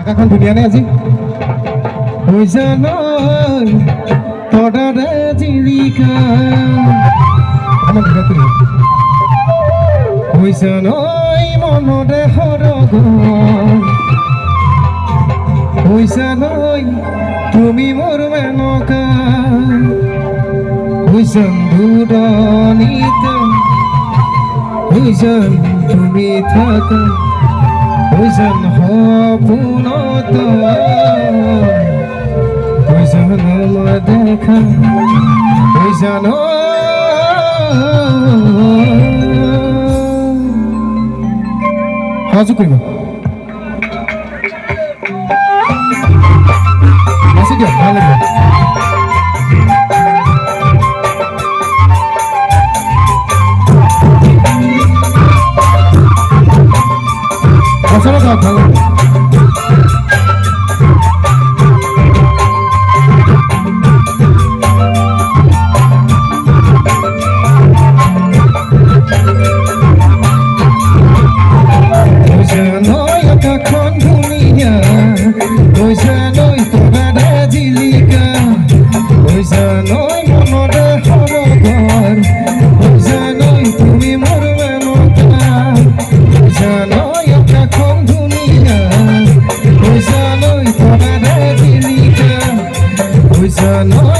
আকাশখন ধুনীয়া নে আজি হৈছা নৈ তদাৰে জিলিকা আমাৰ ঘৰত হৈছা নৈ মনতে সৰগ হৈছা নৈ তুমি মোৰ মেনকা হৈছান দূৰণিতে হৈছান তুমি থাকা হৈছান সপোনত হৈছান মই দেখা হৈছান সহযোগ কৰিব নাচি দিয়ক ভাল লাগিব Vamos a no